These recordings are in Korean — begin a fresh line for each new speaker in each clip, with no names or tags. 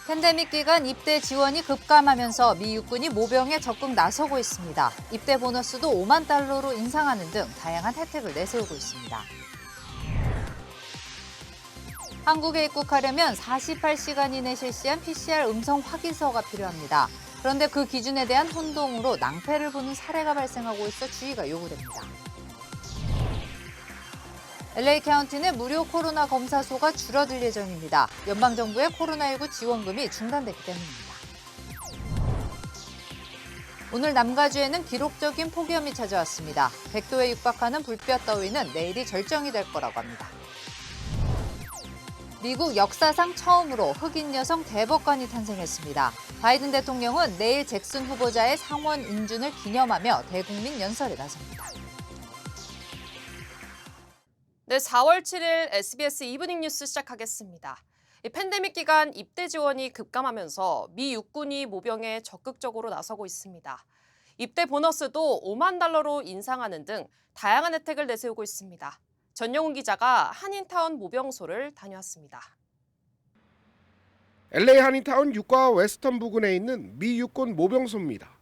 팬데믹 기간 입대 지원이 급감하면서 미 육군이 모병에 적극 나서고 있습니다. 입대 보너스도 5만 달러로 인상하는 등 다양한 혜택을 내세우고 있습니다. 한국에 입국하려면 48시간 이내 실시한 PCR 음성 확인서가 필요합니다. 그런데 그 기준에 대한 혼동으로 낭패를 보는 사례가 발생하고 있어 주의가 요구됩니다. LA 카운티 내 무료 코로나 검사소가 줄어들 예정입니다. 연방정부의 코로나19 지원금이 중단됐기 때문입니다. 오늘 남가주에는 기록적인 폭염이 찾아왔습니다. 100도에 육박하는 불볕 더위는 내일이 절정이 될 거라고 합니다. 미국 역사상 처음으로 흑인 여성 대법관이 탄생했습니다. 바이든 대통령은 내일 잭슨 후보자의 상원 인준을 기념하며 대국민 연설에 나섭니다.
네, 4월 7일 SBS 이브닝 뉴스 시작하겠습니다. 팬데믹 기간 입대 지원이 급감하면서 미 육군이 모병에 적극적으로 나서고 있습니다. 입대 보너스도 5만 달러로 인상하는 등 다양한 혜택을 내세우고 있습니다. 전영훈 기자가 한인타운 모병소를 다녀왔습니다.
LA 한인타운 육과 웨스턴 부근에 있는 미 육군 모병소입니다.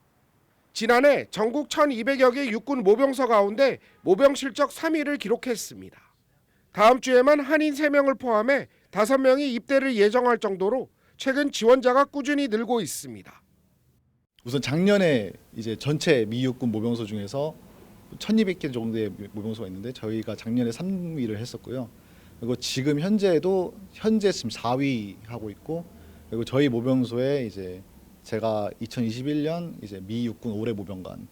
지난해 전국 1,200여 개 육군 모병소 가운데 모병 실적 3위를 기록했습니다. 다음 주에만 한인 3명을 포함해 5명이 입대를 예정할 정도로 최근 지원자가 꾸준히 늘고 있습니다.
우선 작년에 이제 전체 미 육군 모병소 중에서 1,200개 정도의 모병소가 있는데 저희가 작년에 3위를 했었고요. 그리고 지금 현재 지금 4위 하고 있고, 그리고 저희 모병소에 이제 제가 2021년 이제 미 육군 올해 모병관.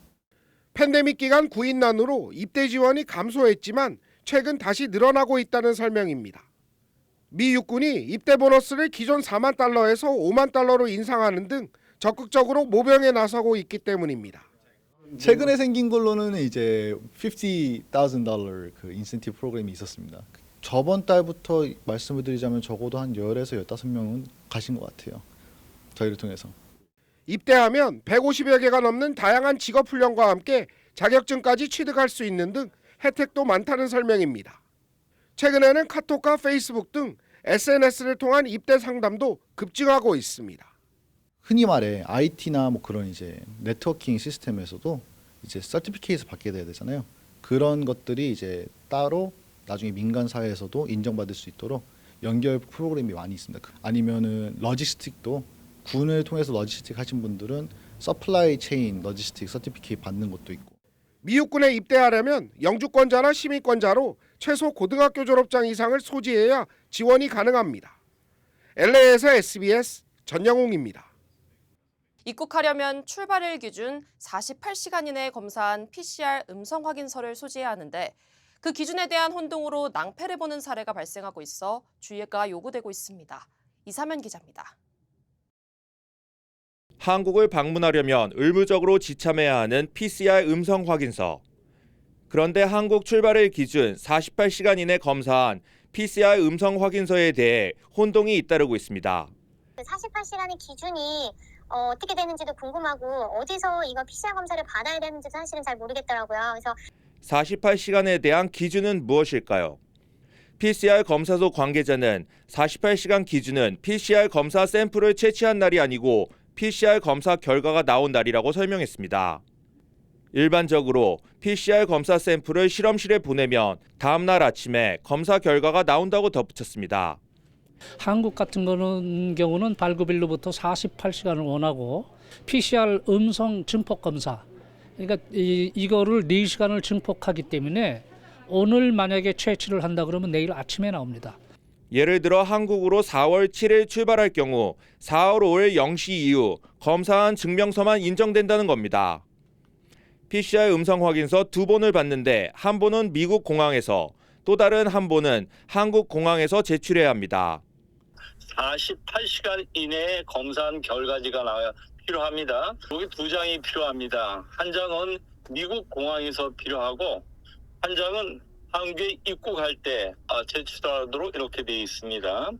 팬데믹 기간 구인난으로 입대 지원이 감소했지만 최근 다시 늘어나고 있다는 설명입니다. 미 육군이 입대 보너스를 기존 4만 달러에서 5만 달러로 인상하는 등 적극적으로 모병에 나서고 있기 때문입니다.
최근에 생긴 걸로는 이제 $50,000 그 인센티브 프로그램이 있었습니다. 저번 달부터 말씀을 드리자면 적어도 한 10에서 15명은 가신 것 같아요. 저희를 통해서.
입대하면 150여 개가 넘는 다양한 직업 훈련과 함께 자격증까지 취득할 수 있는 등 혜택도 많다는 설명입니다. 최근에는 카톡과 페이스북 등 SNS를 통한 입대 상담도 급증하고 있습니다.
흔히 말해 IT나 뭐 그런 이제 네트워킹 시스템에서도 이제 서티피케이트 받게 돼야 되잖아요. 그런 것들이 이제 따로 나중에 민간 사회에서도 인정받을 수 있도록 연결 프로그램이 많이 있습니다. 아니면은 러지스틱도 군을 통해서 러지스틱 하신 분들은 서플라이 체인 러지스틱 서티피케이트 받는 것도 있고.
미 육군에 입대하려면 영주권자나 시민권자로 최소 고등학교 졸업장 이상을 소지해야 지원이 가능합니다. LA에서 SBS 전영웅입니다.
입국하려면 출발일 기준 48시간 이내에 검사한 PCR 음성 확인서를 소지해야 하는데 그 기준에 대한 혼동으로 낭패를 보는 사례가 발생하고 있어 주의가 요구되고 있습니다. 이사면 기자입니다.
한국을 방문하려면 의무적으로 지참해야 하는 PCR 음성 확인서. 그런데 한국 출발일 기준 48시간 이내 검사한 PCR 음성 확인서에 대해 혼동이 잇따르고 있습니다.
48시간의 기준이 어떻게 되는지도 궁금하고 어디서 이거 PCR 검사를 받아야 되는지도 사실은 잘 모르겠더라고요. 그래서
48시간에 대한 기준은 무엇일까요? PCR 검사소 관계자는 48시간 기준은 PCR 검사 샘플을 채취한 날이 아니고 PCR 검사 결과가 나온 날이라고 설명했습니다. 일반적으로 PCR 검사 샘플을 실험실에 보내면 다음 날 아침에 검사 결과가 나온다고 덧붙였습니다.
한국 같은 경우는 발급일로부터 48시간을 원하고 PCR 음성 증폭 검사, 그러니까 이거를 4시간을 증폭하기 때문에 오늘 만약에 채취를 한다 그러면 내일 아침에 나옵니다.
예를 들어 한국으로 4월 7일 출발할 경우 4월 5일 0시 이후 검사한 증명서만 인정된다는 겁니다. PCR 음성 확인서 2번을 받는데 한 번은 미국 공항에서 또 다른 한 번은 한국 공항에서 제출해야 합니다.
48시간 이내에 검사한 결과지가 필요합니다. 여기 2장이 필요합니다. 한 장은 미국 공항에서 필요하고 한 장은 한국에 입국할 때 제출하도록 이렇게 되어 있습니다.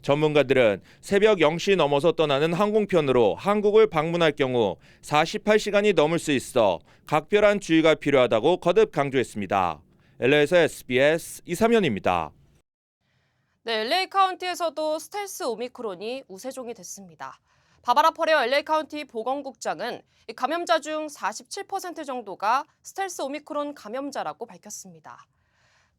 전문가들은 새벽 0시 넘어서 떠나는 항공편으로 한국을 방문할 경우 48시간이 넘을 수 있어 각별한 주의가 필요하다고 거듭 강조했습니다. LA에서 SBS 이삼현입니다.
네, LA 카운티에서도 스텔스 오미크론이 우세종이 됐습니다. 바바라 퍼레어 LA 카운티 보건국장은 이 감염자 중 47% 정도가 스텔스 오미크론 감염자라고 밝혔습니다.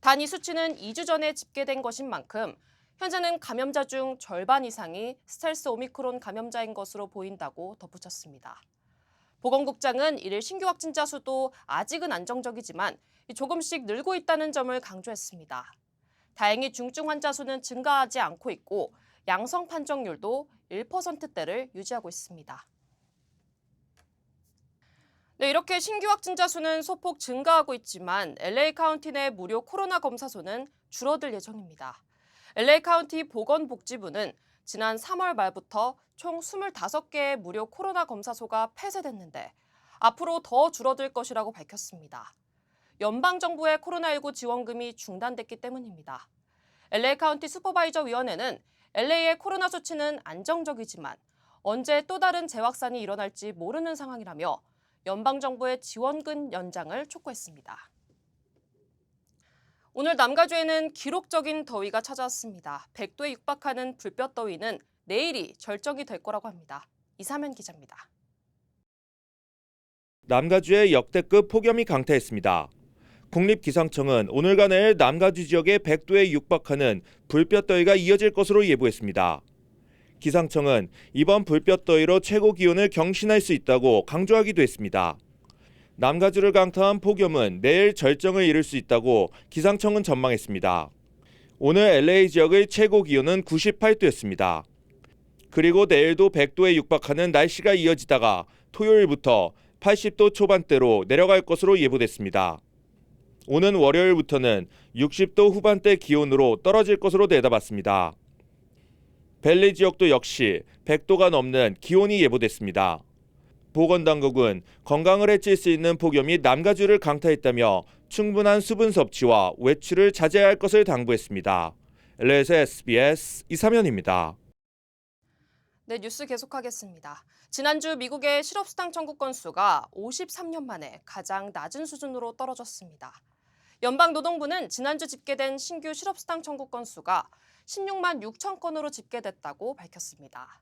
단 이 수치는 2주 전에 집계된 것인 만큼 현재는 감염자 중 절반 이상이 스텔스 오미크론 감염자인 것으로 보인다고 덧붙였습니다. 보건국장은 이를 신규 확진자 수도 아직은 안정적이지만 조금씩 늘고 있다는 점을 강조했습니다. 다행히 중증 환자 수는 증가하지 않고 있고 양성 판정률도 1%대를 유지하고 있습니다. 네, 이렇게 신규 확진자 수는 소폭 증가하고 있지만 LA 카운티 내 무료 코로나 검사소는 줄어들 예정입니다. LA 카운티 보건복지부는 지난 3월 말부터 총 25개의 무료 코로나 검사소가 폐쇄됐는데 앞으로 더 줄어들 것이라고 밝혔습니다. 연방정부의 코로나19 지원금이 중단됐기 때문입니다. LA 카운티 슈퍼바이저 위원회는 LA의 코로나 수치는 안정적이지만 언제 또 다른 재확산이 일어날지 모르는 상황이라며 연방정부의 지원금 연장을 촉구했습니다. 오늘 남가주에는 기록적인 더위가 찾아왔습니다. 100도에 육박하는 불볕 더위는 내일이 절정이 될 거라고 합니다. 이사면 기자입니다.
남가주에 역대급 폭염이 강타했습니다. 국립기상청은 오늘과 내일 남가주 지역에 100도에 육박하는 불볕더위가 이어질 것으로 예보했습니다. 기상청은 이번 불볕더위로 최고 기온을 경신할 수 있다고 강조하기도 했습니다. 남가주를 강타한 폭염은 내일 절정을 이룰 수 있다고 기상청은 전망했습니다. 오늘 LA 지역의 최고 기온은 98도였습니다. 그리고 내일도 100도에 육박하는 날씨가 이어지다가 토요일부터 80도 초반대로 내려갈 것으로 예보됐습니다. 오는 월요일부터는 60도 후반대 기온으로 떨어질 것으로 내다봤습니다. 벨리 지역도 역시 100도가 넘는 기온이 예보됐습니다. 보건당국은 건강을 해칠 수 있는 폭염이 남가주를 강타했다며 충분한 수분 섭취와 외출을 자제해야 할 것을 당부했습니다. LA에서 SBS 이사면입니다.
네, 뉴스 계속하겠습니다. 지난주 미국의 실업수당 청구 건수가 53년 만에 가장 낮은 수준으로 떨어졌습니다. 연방노동부는 지난주 집계된 신규 실업수당 청구 건수가 16만 6천 건으로 집계됐다고 밝혔습니다.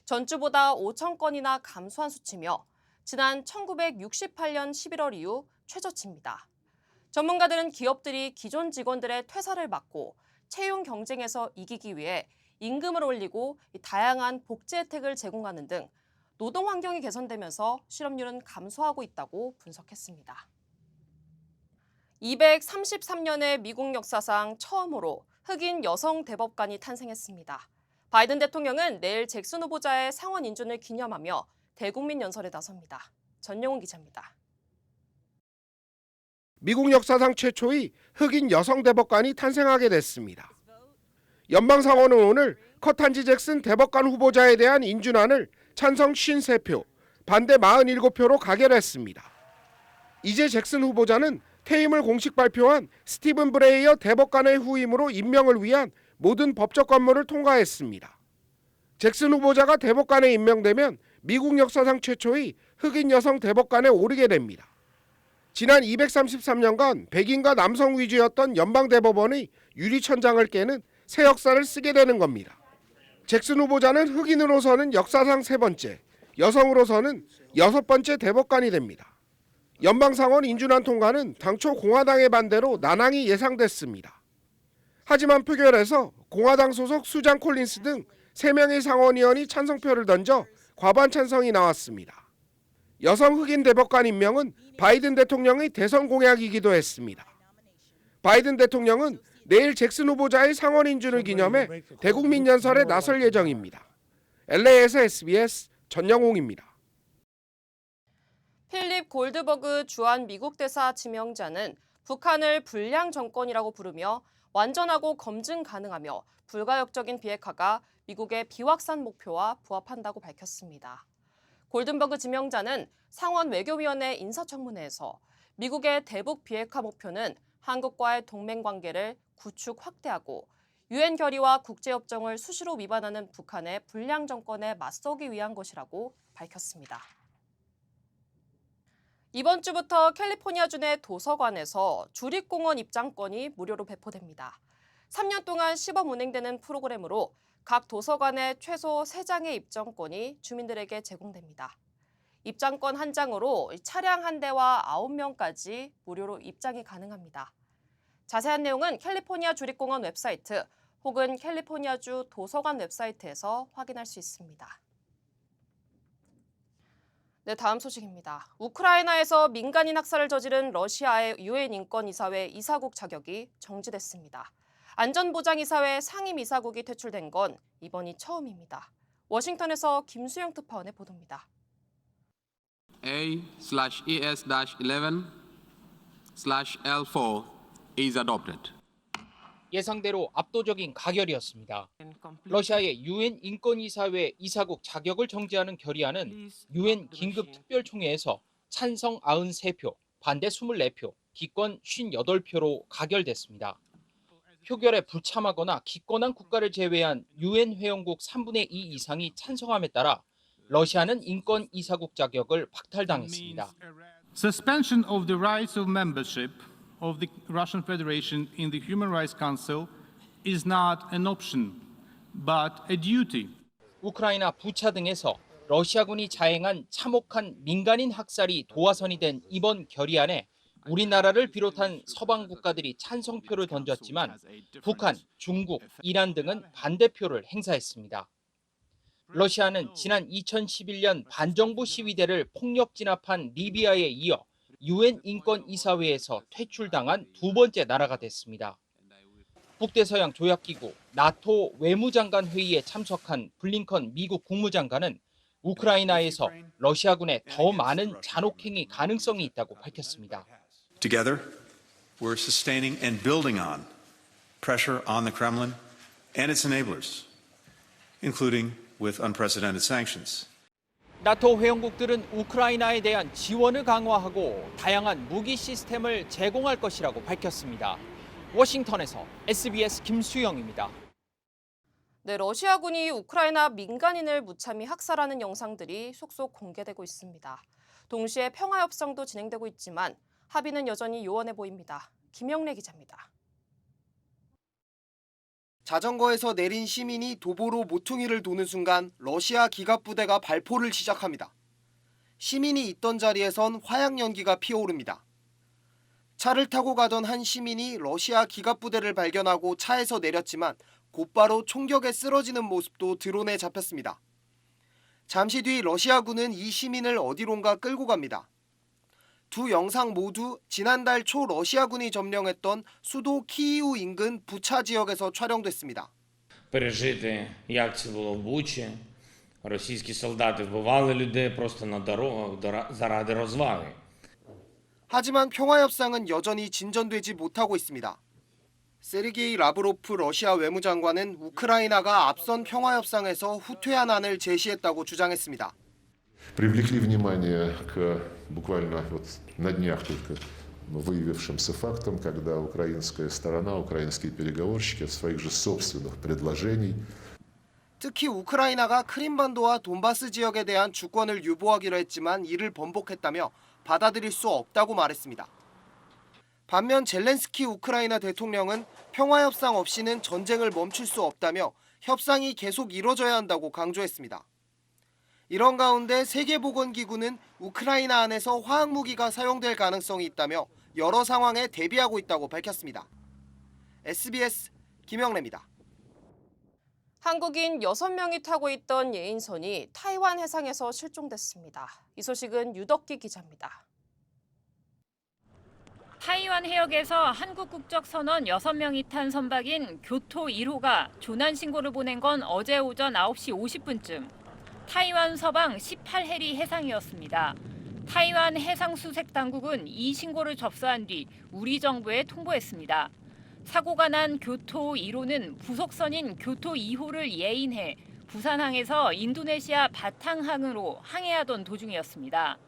전주보다 5천 건이나 감소한 수치며 지난 1968년 11월 이후 최저치입니다. 전문가들은 기업들이 기존 직원들의 퇴사를 막고 채용 경쟁에서 이기기 위해 임금을 올리고 다양한 복지 혜택을 제공하는 등 노동 환경이 개선되면서 실업률은 감소하고 있다고 분석했습니다. 233년의 미국 역사상 처음으로 흑인 여성 대법관이 탄생했습니다. 바이든 대통령은 내일 잭슨 후보자의 상원 인준을 기념하며 대국민 연설에 나섭니다. 전영훈 기자입니다.
미국 역사상 최초의 흑인 여성 대법관이 탄생하게 됐습니다. 연방상원은 오늘 커탄지 잭슨 대법관 후보자에 대한 인준안을 찬성 53표, 반대 47표로 가결했습니다. 이제 잭슨 후보자는 퇴임을 공식 발표한 스티븐 브레이어 대법관의 후임으로 임명을 위한 모든 법적 관문을 통과했습니다. 잭슨 후보자가 대법관에 임명되면 미국 역사상 최초의 흑인 여성 대법관에 오르게 됩니다. 지난 233년간 백인과 남성 위주였던 연방대법원의 유리천장을 깨는 새 역사를 쓰게 되는 겁니다. 잭슨 후보자는 흑인으로서는 역사상 3번째, 여성으로서는 6번째 대법관이 됩니다. 연방상원 인준안 통과는 당초 공화당의 반대로 난항이 예상됐습니다. 하지만 표결에서 공화당 소속 수잔 콜린스 등 3명의 상원의원이 찬성표를 던져 과반 찬성이 나왔습니다. 여성 흑인 대법관 임명은 바이든 대통령의 대선 공약이기도 했습니다. 바이든 대통령은 내일 잭슨 후보자의 상원 인준을 기념해 대국민 연설에 나설 예정입니다. LA에서 SBS 전영웅입니다.
필립 골드버그 주한 미국 대사 지명자는 북한을 불량 정권이라고 부르며 완전하고 검증 가능하며 불가역적인 비핵화가 미국의 비확산 목표와 부합한다고 밝혔습니다. 골든버그 지명자는 상원 외교위원회 인사청문회에서 미국의 대북 비핵화 목표는 한국과의 동맹 관계를 구축 확대하고 유엔 결의와 국제협정을 수시로 위반하는 북한의 불량 정권에 맞서기 위한 것이라고 밝혔습니다. 이번 주부터 캘리포니아주 내 도서관에서 주립공원 입장권이 무료로 배포됩니다. 3년 동안 시범 운행되는 프로그램으로 각 도서관에 최소 3장의 입장권이 주민들에게 제공됩니다. 입장권 한 장으로 차량 한 대와 9명까지 무료로 입장이 가능합니다. 자세한 내용은 캘리포니아 주립공원 웹사이트 혹은 캘리포니아주 도서관 웹사이트에서 확인할 수 있습니다. 네, 다음 소식입니다. 우크라이나에서 민간인 학살을 저지른 러시아의 유엔 인권이사회 이사국 자격이 정지됐습니다. 안전보장이사회 상임이사국이 퇴출된 건 이번이 처음입니다. 워싱턴에서 김수영 특파원의 보도입니다.
A/ES-11/L4 is adopted.
예상대로 압도적인 가결이었습니다. 러시아의 유엔 인권이사회 이사국 자격을 정지하는 결의안은 유엔 긴급특별총회에서 찬성 93표, 반대 24표, 기권 58표로 가결됐습니다. 표결에 불참하거나 기권한 국가를 제외한 유엔 회원국 3분의 2 이상이 찬성함에 따라 러시아는 인권 이사국 자격을 박탈당했습니다.
Suspension of the rights of membership of the Russian Federation in the Human Rights Council is not an option, but a duty.
우크라이나 부차 등에서 러시아군이 자행한 참혹한 민간인 학살이 도화선이 된 이번 결의안에 우리나라를 비롯한 서방 국가들이 찬성표를 던졌지만 북한, 중국, 이란 등은 반대표를 행사했습니다. 러시아는 지난 2011년 반정부 시위대를 폭력 진압한 리비아에 이어 유엔 인권이사회에서 퇴출당한 두 번째 나라가 됐습니다. 북대서양 조약기구 나토 외무장관 회의에 참석한 블링컨 미국 국무장관은 우크라이나에서 러시아군의 더 많은 잔혹행위 가능성이 있다고 밝혔습니다.
Together, we're sustaining and building on pressure on the Kremlin and its enablers, including with unprecedented sanctions.
나토 회원국들은 우크라이나에 대한 지원을 강화하고 다양한 무기 시스템을 제공할 것이라고 밝혔습니다. 워싱턴에서 SBS 김수영입니다.
네, 러시아군이 우크라이나 민간인을 무참히 학살하는 영상들이 속속 공개되고 있습니다. 동시에 평화협상도 진행되고 있지만 합의는 여전히 요원해 보입니다. 김영래 기자입니다.
자전거에서 내린 시민이 도보로 모퉁이를 도는 순간 러시아 기갑부대가 발포를 시작합니다. 시민이 있던 자리에선 화약 연기가 피어오릅니다. 차를 타고 가던 한 시민이 러시아 기갑부대를 발견하고 차에서 내렸지만 곧바로 총격에 쓰러지는 모습도 드론에 잡혔습니다. 잠시 뒤 러시아군은 이 시민을 어디론가 끌고 갑니다. 두 영상 모두 지난달 초 러시아군이 점령했던 수도 키이우 인근 부차 지역에서 촬영됐습니다.
Пережити, як це було в Бучі. Російські солдати вбивали людей просто на дорогах заради розваги.
하지만 평화협상은 여전히 진전되지 못하고 있습니다. 세르게이 라브로프 러시아 외무장관은 우크라이나가 앞선 평화협상에서 후퇴한 안을 제시했다고 주장했습니다.
Привлекли внимание к буквально вот на днях только выявившимся фактам, когда украинская сторона, украинские переговорщики от своих же собственных предложений.
특히 우크라이나가 크림반도와 돈바스 지역에 대한 주권을 유보하기로 했지만 이를 번복했다며 받아들일 수 없다고 말했습니다. 반면 젤렌스키 우크라이나 대통령은 평화협상 없이는 전쟁을 멈출 수 없다며 협상이 계속 이뤄져야 한다고 강조했습니다. 이런 가운데 세계보건기구는 우크라이나 안에서 화학무기가 사용될 가능성이 있다며 여러 상황에 대비하고 있다고 밝혔습니다. SBS 김영래입니다.
한국인 6명이 타고 있던 예인선이 타이완 해상에서 실종됐습니다. 이 소식은 유덕기 기자입니다.
타이완 해역에서 한국 국적 선원 6명이 탄 선박인 교토 1호가 조난 신고를 보낸 건 어제 오전 9시 50분쯤. 타이완 서방 18해리 해상이었습니다. 타이완 해상수색당국은 이 신고를 접수한 뒤 우리 정부에 통보했습니다. 사고가 난 교토 1호는 부속선인 교토 2호를 예인해 부산항에서 인도네시아 바탕항으로 항해하던 도중이었습니다.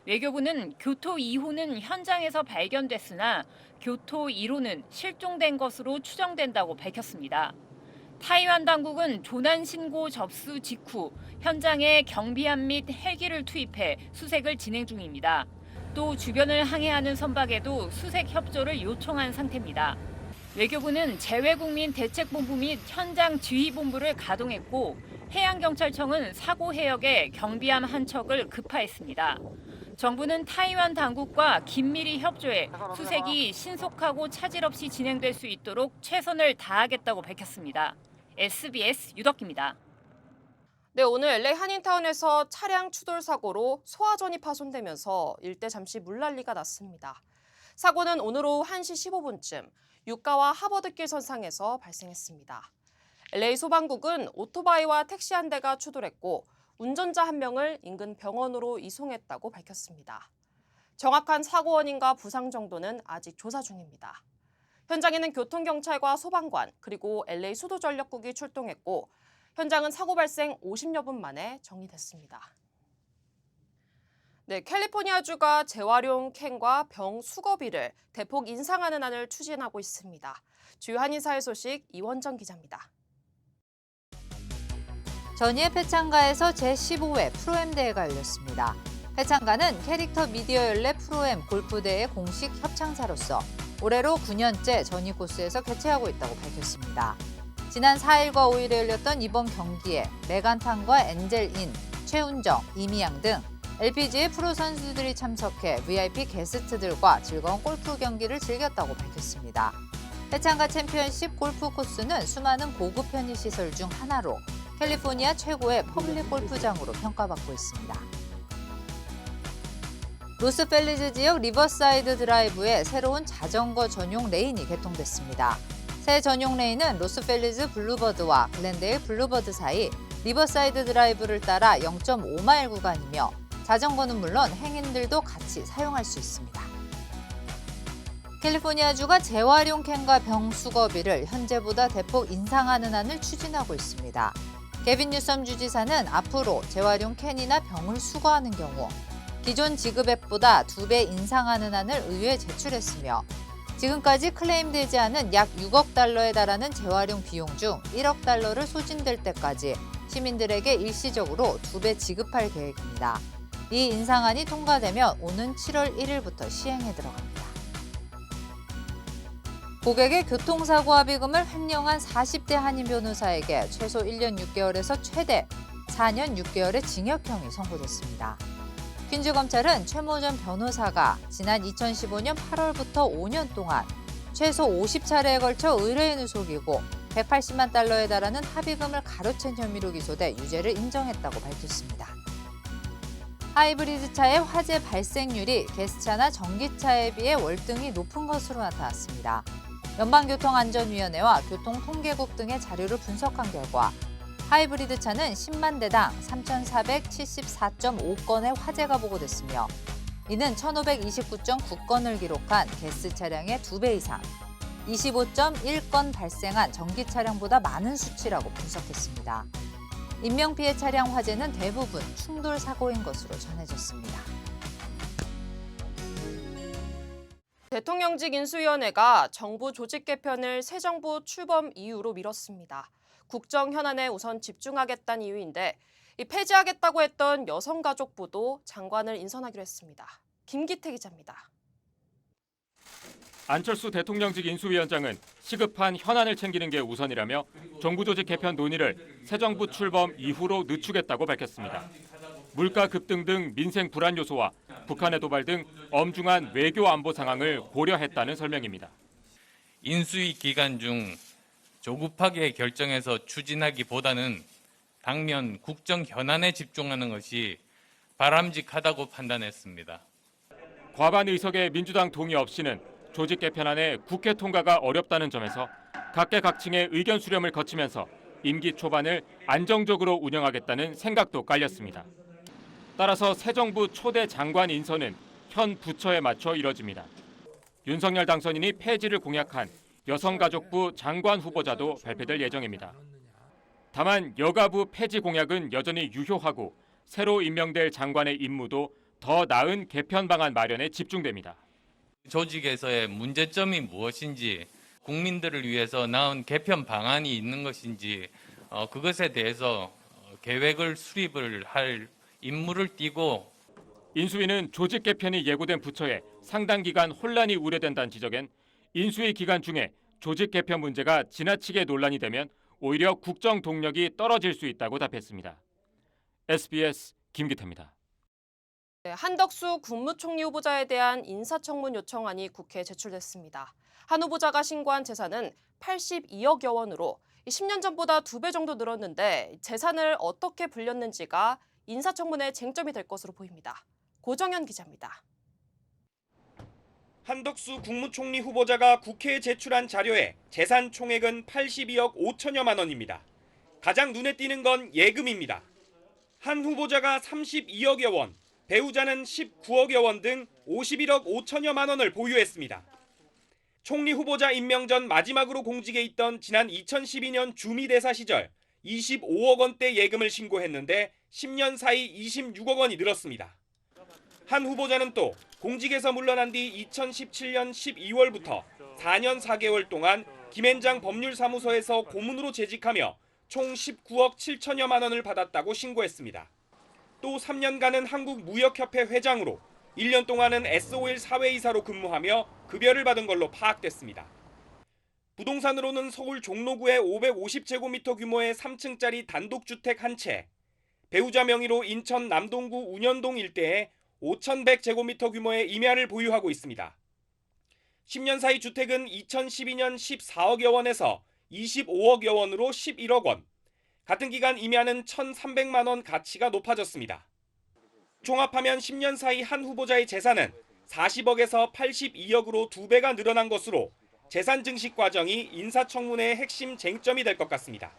외교부는 교토 2호는 현장에서 발견됐으나 교토 1호는 실종된 것으로 추정된다고 밝혔습니다. 타이완 당국은 조난 신고 접수 직후 현장에 경비함 및 헬기를 투입해 수색을 진행 중입니다. 또 주변을 항해하는 선박에도 수색 협조를 요청한 상태입니다. 외교부는 재외국민 대책본부 및 현장 지휘본부를 가동했고 해양경찰청은 사고 해역에 경비함 한 척을 급파했습니다. 정부는 타이완 당국과 긴밀히 협조해 수색이 신속하고 차질 없이 진행될 수 있도록 최선을 다하겠다고 밝혔습니다. SBS 유덕기입니다.
네, 오늘 LA 한인타운에서 차량 추돌 사고로 소화전이 파손되면서 일대 잠시 물난리가 났습니다. 사고는 오늘 오후 1시 15분쯤 유가와 하버드길 선상에서 발생했습니다. LA 소방국은 오토바이와 택시 한 대가 추돌했고 운전자 한 명을 인근 병원으로 이송했다고 밝혔습니다. 정확한 사고 원인과 부상 정도는 아직 조사 중입니다. 현장에는 교통경찰과 소방관 그리고 LA 수도전력국이 출동했고 현장은 사고 발생 50여 분 만에 정리됐습니다. 네, 캘리포니아주가 재활용 캔과 병 수거비를 대폭 인상하는 안을 추진하고 있습니다. 주요 한인사회 소식 이원정 기자입니다.
전예 패창가에서 제15회 프로엠 대회가 열렸습니다. 패창가는 캐릭터 미디어 연례 프로엠 골프대회 공식 협창사로서 올해로 9년째 전이 코스에서 개최하고 있다고 밝혔습니다. 지난 4일과 5일에 열렸던 이번 경기에 메간탄과 엔젤인, 최운정, 이미양 등 LPGA 프로 선수들이 참석해 VIP 게스트들과 즐거운 골프 경기를 즐겼다고 밝혔습니다. 패창가 챔피언십 골프 코스는 수많은 고급 편의시설 중 하나로 캘리포니아 최고의 퍼블릭 골프장으로 평가받고 있습니다. 로스펠리즈 지역 리버사이드 드라이브에 새로운 자전거 전용 레인이 개통됐습니다. 새 전용 레인은 로스펠리즈 블루버드와 글렌데일 블루버드 사이 리버사이드 드라이브를 따라 0.5마일 구간이며 자전거는 물론 행인들도 같이 사용할 수 있습니다. 캘리포니아주가 재활용 캔과 병 수거비를 현재보다 대폭 인상하는 안을 추진하고 있습니다. 게빈 뉴섬 주지사는 앞으로 재활용 캔이나 병을 수거하는 경우 기존 지급액보다 2배 인상하는 안을 의회에 제출했으며 지금까지 클레임되지 않은 약 6억 달러에 달하는 재활용 비용 중 1억 달러를 소진될 때까지 시민들에게 일시적으로 2배 지급할 계획입니다. 이 인상안이 통과되면 오는 7월 1일부터 시행에 들어갑니다. 고객의 교통사고 합의금을 횡령한 40대 한인 변호사에게 최소 1년 6개월에서 최대 4년 6개월의 징역형이 선고됐습니다. 퀸즈검찰은 최모 전 변호사가 지난 2015년 8월부터 5년 동안 최소 50차례에 걸쳐 의뢰인을 속이고 180만 달러에 달하는 합의금을 가로챈 혐의로 기소돼 유죄를 인정했다고 밝혔습니다. 하이브리드 차의 화재 발생률이 가스차나 전기차에 비해 월등히 높은 것으로 나타났습니다. 연방교통안전위원회와 교통통계국 등의 자료를 분석한 결과 하이브리드 차는 10만 대당 3,474.5건의 화재가 보고됐으며 이는 1,529.9건을 기록한 가스 차량의 2배 이상, 25.1건 발생한 전기 차량보다 많은 수치라고 분석했습니다. 인명피해 차량 화재는 대부분 충돌 사고인 것으로 전해졌습니다.
대통령직 인수위원회가 정부 조직 개편을 새 정부 출범 이유로 미뤘습니다. 국정 현안에 우선 집중하겠다는 이유인데 폐지하겠다고 했던 여성가족부도 장관을 인선하기로 했습니다. 김기태 기자입니다.
안철수 대통령직 인수위원장은 시급한 현안을 챙기는 게 우선이라며 정부 조직 개편 논의를 새 정부 출범 이후로 늦추겠다고 밝혔습니다. 물가 급등 등 민생 불안 요소와 북한의 도발 등 엄중한 외교 안보 상황을 고려했다는 설명입니다.
인수위 기간 중 조급하게 결정해서 추진하기보다는 당면 국정 현안에 집중하는 것이 바람직하다고 판단했습니다.
과반 의석의 민주당 동의 없이는 조직 개편안의 국회 통과가 어렵다는 점에서 각계각층의 의견 수렴을 거치면서 임기 초반을 안정적으로 운영하겠다는 생각도 깔렸습니다. 따라서 새 정부 초대 장관 인선은 현 부처에 맞춰 이뤄집니다. 윤석열 당선인이 폐지를 공약한 여성가족부 장관 후보자도 발표될 예정입니다. 다만 여가부 폐지 공약은 여전히 유효하고 새로 임명될 장관의 임무도 더 나은 개편 방안 마련에 집중됩니다.
조직에서의 문제점이 무엇인지, 국민들을 위해서 나은 개편 방안이 있는 것인지 그것에 대해서 계획을 수립을 할 임무를 띠고
인수위는 조직 개편이 예고된 부처에 상당 기간 혼란이 우려된다는 지적엔 인수위 기간 중에 조직 개편 문제가 지나치게 논란이 되면 오히려 국정 동력이 떨어질 수 있다고 답했습니다. SBS 김기태입니다.
한덕수 국무총리 후보자에 대한 인사청문 요청안이 국회에 제출됐습니다. 한 후보자가 신고한 재산은 82억여 원으로 10년 전보다 2배 정도 늘었는데 재산을 어떻게 불렸는지가 인사청문의 쟁점이 될 것으로 보입니다. 고정현 기자입니다.
한덕수 국무총리 후보자가 국회에 제출한 자료에 재산 총액은 82억 5천여만 원입니다. 가장 눈에 띄는 건 예금입니다. 한 후보자가 32억여 원, 배우자는 19억여 원 등 51억 5천여만 원을 보유했습니다. 총리 후보자 임명 전 마지막으로 공직에 있던 지난 2012년 주미대사 시절 25억 원대 예금을 신고했는데 10년 사이 26억 원이 늘었습니다. 한 후보자는 또 공직에서 물러난 뒤 2017년 12월부터 4년 4개월 동안 김앤장 법률사무소에서 고문으로 재직하며 총 19억 7천여만 원을 받았다고 신고했습니다. 또 3년간은 한국무역협회 회장으로 1년 동안은 S-오일 사회이사로 근무하며 급여를 받은 걸로 파악됐습니다. 부동산으로는 서울 종로구에 550제곱미터 규모의 3층짜리 단독주택 한 채, 배우자 명의로 인천 남동구 운현동 일대에 5,100제곱미터 규모의 임야를 보유하고 있습니다. 10년 사이 주택은 2012년 14억여 원에서 25억여 원으로 11억 원, 같은 기간 임야는 1,300만 원 가치가 높아졌습니다. 종합하면 10년 사이 한 후보자의 재산은 40억에서 82억으로 2배가 늘어난 것으로 재산 증식 과정이 인사청문회의 핵심 쟁점이 될 것 같습니다.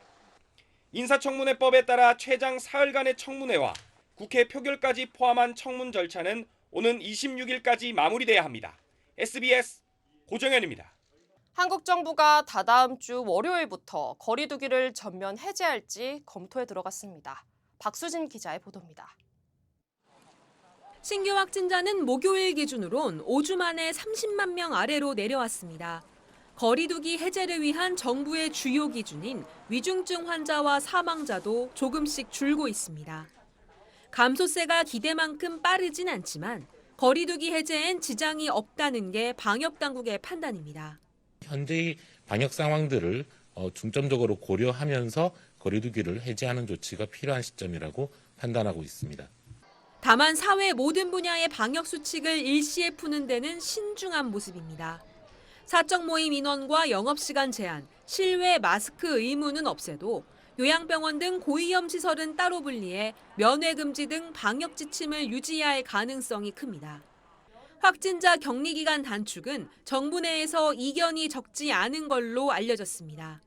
인사청문회법에 따라 최장 사흘간의 청문회와 국회 표결까지 포함한 청문 절차는 오는 26일까지 마무리돼야 합니다. SBS 고정현입니다.
한국 정부가 다다음 주 월요일부터 거리 두기를 전면 해제할지 검토에 들어갔습니다. 박수진 기자의 보도입니다.
신규 확진자는 목요일 기준으론 5주 만에 30만 명 아래로 내려왔습니다. 거리 두기 해제를 위한 정부의 주요 기준인 위중증 환자와 사망자도 조금씩 줄고 있습니다. 감소세가 기대만큼 빠르진 않지만 거리 두기 해제엔 지장이 없다는 게 방역 당국의 판단입니다.
현재의 방역 상황들을 중점적으로 고려하면서 거리 두기를 해제하는 조치가 필요한 시점이라고 판단하고 있습니다.
다만 사회 모든 분야의 방역 수칙을 일시에 푸는 데는 신중한 모습입니다. 사적 모임 인원과 영업시간 제한, 실외 마스크 의무는 없애도 요양병원 등 고위험 시설은 따로 분리해 면회 금지 등 방역 지침을 유지해야 할 가능성이 큽니다. 확진자 격리 기간 단축은 정부 내에서 이견이 적지 않은 걸로 알려졌습니다.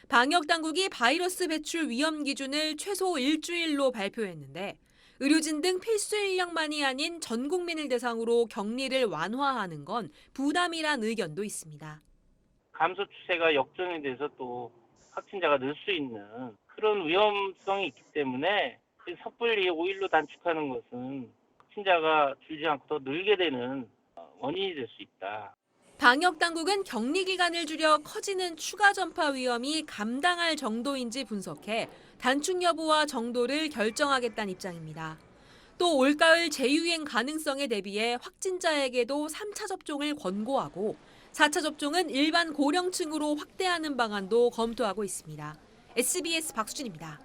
방역 당국이 바이러스 배출 위험 기준을 최소 일주일로 발표했는데 의료진 등 필수 인력만이 아닌 전 국민을 대상으로 격리를 완화하는 건 부담이란 의견도 있습니다.
감소 추세가 역전이 돼서 또 확진자가 늘 수 있는 그런 위험성이 있기 때문에 섣불리 5일로 단축하는 것은 확진자가 줄지 않고 더 늘게 되는 원인이 될 수 있다.
방역 당국은 격리 기간을 줄여 커지는 추가 전파 위험이 감당할 정도인지 분석해 단축 여부와 정도를 결정하겠다는 입장입니다. 또 올가을 재유행 가능성에 대비해 확진자에게도 3차 접종을 권고하고 4차 접종은 일반 고령층으로 확대하는 방안도 검토하고 있습니다. SBS 박수진입니다.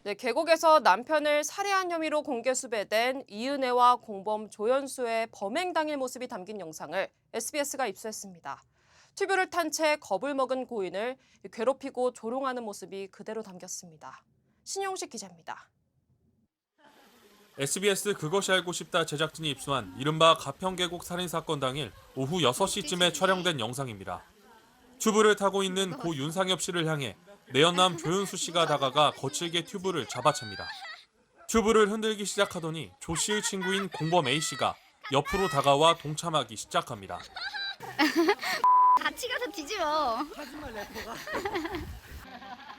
네, 계곡에서 남편을 살해한 혐의로 공개 수배된 이은혜와 공범 조연수의 범행 당일 모습이 담긴 영상을 SBS가 입수했습니다. 튜브를 탄 채 겁을 먹은 고인을 괴롭히고 조롱하는 모습이 그대로 담겼습니다. 신용식 기자입니다.
SBS 그것이 알고 싶다 제작진이 입수한 이른바 가평계곡 살인사건 당일 오후 6시쯤에 촬영된 영상입니다. 튜브를 타고 있는 고 윤상엽 씨를 향해 내연남 조윤수 씨가 다가가 거칠게 튜브를 잡아챕니다. 튜브를 흔들기 시작하더니 조 씨의 친구인 공범 A 씨가 옆으로 다가와 동참하기 시작합니다.
같이 가서 뒤집어.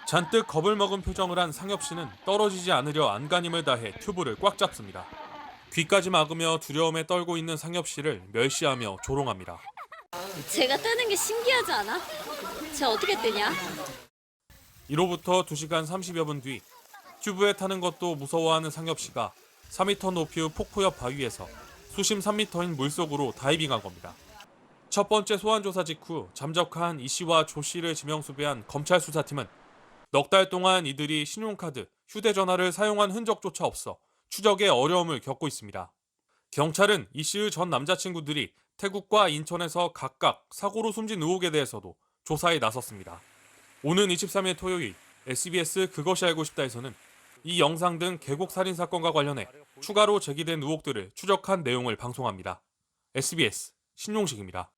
잔뜩 겁을 먹은 표정을 한 상엽 씨는 떨어지지 않으려 안간힘을 다해 튜브를 꽉 잡습니다. 귀까지 막으며 두려움에 떨고 있는 상엽 씨를 멸시하며 조롱합니다.
제가 뜨는 게 신기하지 않아? 제가 어떻게 뜨냐?
이로부터 2시간 30여 분 뒤 튜브에 타는 것도 무서워하는 상엽 씨가 4m 높이의 폭포 옆 바위에서 수심 3m인 물속으로 다이빙한 겁니다. 첫 번째 소환 조사 직후 잠적한 이 씨와 조 씨를 지명 수배한 검찰 수사팀은 넉 달 동안 이들이 신용카드, 휴대전화를 사용한 흔적조차 없어 추적에 어려움을 겪고 있습니다. 경찰은 이 씨의 전 남자친구들이 태국과 인천에서 각각 사고로 숨진 의혹에 대해서도 조사에 나섰습니다. 오는 23일 토요일 SBS 그것이 알고 싶다에서는 이 영상 등 계곡 살인 사건과 관련해 추가로 제기된 의혹들을 추적한 내용을 방송합니다. SBS 신용식입니다.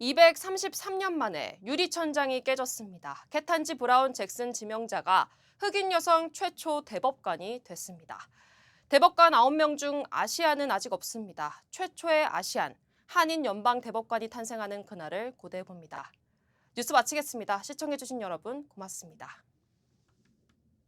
(233년) 만에 유리천장이 깨졌습니다. 케탄지 브라운 잭슨 지명자가 흑인 여성 최초 대법관이 됐습니다. 대법관 9명 중 아시안은 아직 없습니다. 최초의 아시안, 한인 연방 대법관이 탄생하는 그날을 고대해봅니다. 뉴스 마치겠습니다. 시청해주신 여러분 고맙습니다.